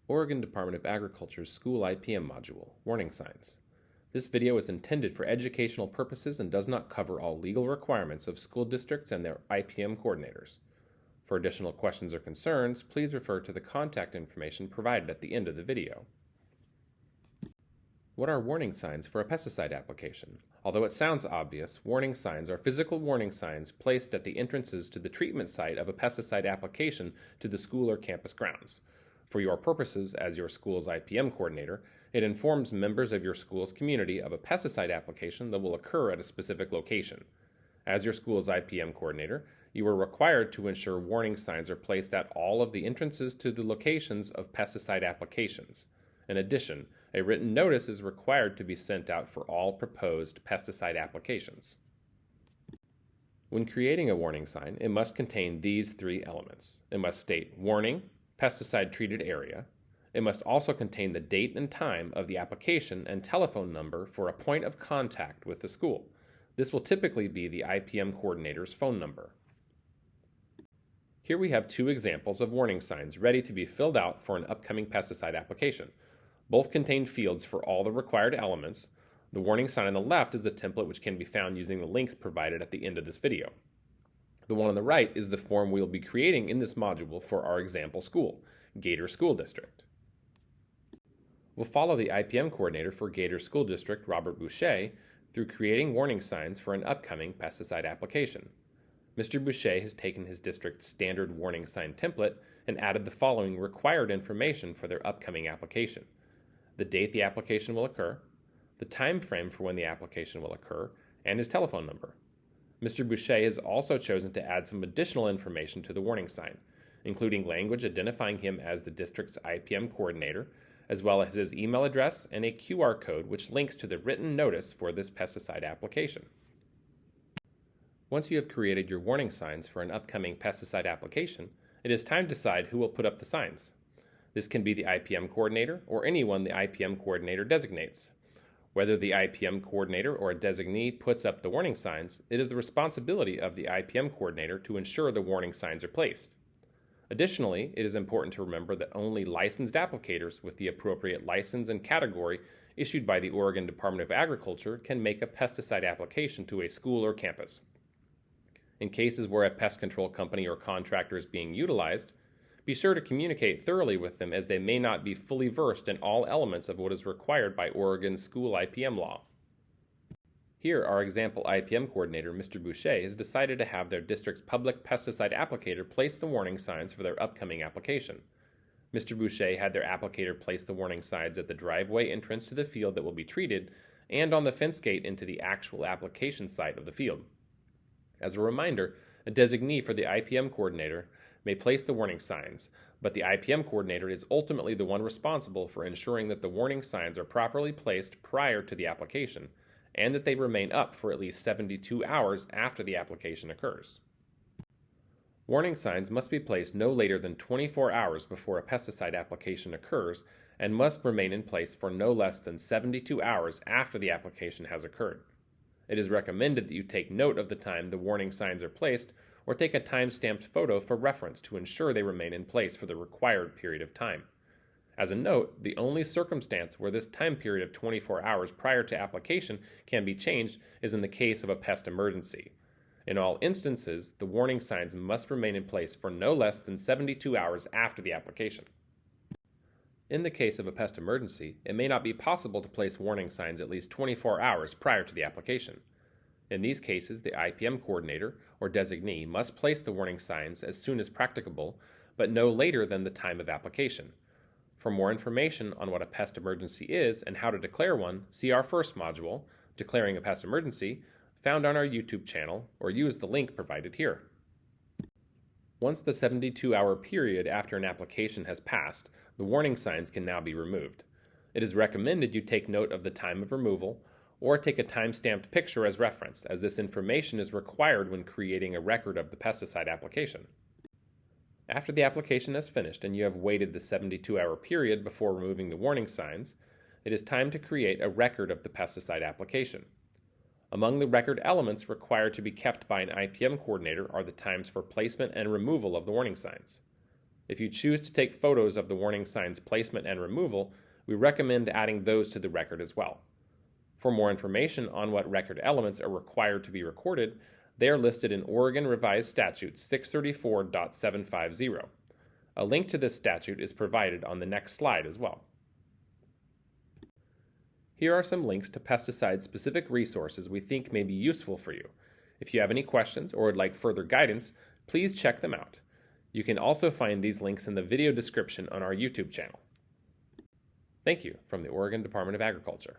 Oregon Department of Agriculture's School IPM module, Warning Signs. This video is intended for educational purposes and does not cover all legal requirements of school districts and their IPM coordinators. For additional questions or concerns, please refer to the contact information provided at the end of the video. What are warning signs for a pesticide application? Although it sounds obvious, warning signs are physical warning signs placed at the entrances to the treatment site of a pesticide application to the school or campus grounds. For your purposes as your school's IPM coordinator, it informs members of your school's community of a pesticide application that will occur at a specific location. As your school's IPM coordinator, you are required to ensure warning signs are placed at all of the entrances to the locations of pesticide applications. In addition, a written notice is required to be sent out for all proposed pesticide applications. When creating a warning sign, it must contain these three elements. It must state warning, pesticide treated area. It must also contain the date and time of the application and telephone number for a point of contact with the school. This will typically be the IPM coordinator's phone number. Here we have two examples of warning signs ready to be filled out for an upcoming pesticide application. Both contain fields for all the required elements. The warning sign on the left is a template which can be found using the links provided at the end of this video. The one on the right is the form we will be creating in this module for our example school, Gator School District. We'll follow the IPM coordinator for Gator School District, Robert Boucher, through creating warning signs for an upcoming pesticide application. Mr. Boucher has taken his district's standard warning sign template and added the following required information for their upcoming application: the date the application will occur, the time frame for when the application will occur, and his telephone number. Mr. Boucher has also chosen to add some additional information to the warning sign, including language identifying him as the district's IPM coordinator, as well as his email address and a QR code which links to the written notice for this pesticide application. Once you have created your warning signs for an upcoming pesticide application, it is time to decide who will put up the signs. This can be the IPM coordinator or anyone the IPM coordinator designates. Whether the IPM coordinator or a designee puts up the warning signs, it is the responsibility of the IPM coordinator to ensure the warning signs are placed. Additionally, it is important to remember that only licensed applicators with the appropriate license and category issued by the Oregon Department of Agriculture can make a pesticide application to a school or campus. In cases where a pest control company or contractor is being utilized, be sure to communicate thoroughly with them, as they may not be fully versed in all elements of what is required by Oregon's school IPM law. Here, our example IPM coordinator, Mr. Boucher, has decided to have their district's public pesticide applicator place the warning signs for their upcoming application. Mr. Boucher had their applicator place the warning signs at the driveway entrance to the field that will be treated and on the fence gate into the actual application site of the field. As a reminder, a designee for the IPM coordinator may place the warning signs, but the IPM coordinator is ultimately the one responsible for ensuring that the warning signs are properly placed prior to the application, and that they remain up for at least 72 hours after the application occurs. Warning signs must be placed no later than 24 hours before a pesticide application occurs and must remain in place for no less than 72 hours after the application has occurred. It is recommended that you take note of the time the warning signs are placed, or take a time-stamped photo for reference to ensure they remain in place for the required period of time. As a note, the only circumstance where this time period of 24 hours prior to application can be changed is in the case of a pest emergency. In all instances, the warning signs must remain in place for no less than 72 hours after the application. In the case of a pest emergency, it may not be possible to place warning signs at least 24 hours prior to the application. In these cases, the IPM coordinator or designee must place the warning signs as soon as practicable, but no later than the time of application. For more information on what a pest emergency is and how to declare one, see our first module, Declaring a Pest Emergency, found on our YouTube channel, or use the link provided here. Once the 72-hour period after an application has passed, the warning signs can now be removed. It is recommended you take note of the time of removal, or take a time-stamped picture as reference, as this information is required when creating a record of the pesticide application. After the application has finished and you have waited the 72-hour period before removing the warning signs, it is time to create a record of the pesticide application. Among the record elements required to be kept by an IPM coordinator are the times for placement and removal of the warning signs. If you choose to take photos of the warning signs placement and removal, we recommend adding those to the record as well. For more information on what record elements are required to be recorded, they are listed in Oregon Revised Statute 634.750. A link to this statute is provided on the next slide as well. Here are some links to pesticide-specific resources we think may be useful for you. If you have any questions or would like further guidance, please check them out. You can also find these links in the video description on our YouTube channel. Thank you from the Oregon Department of Agriculture.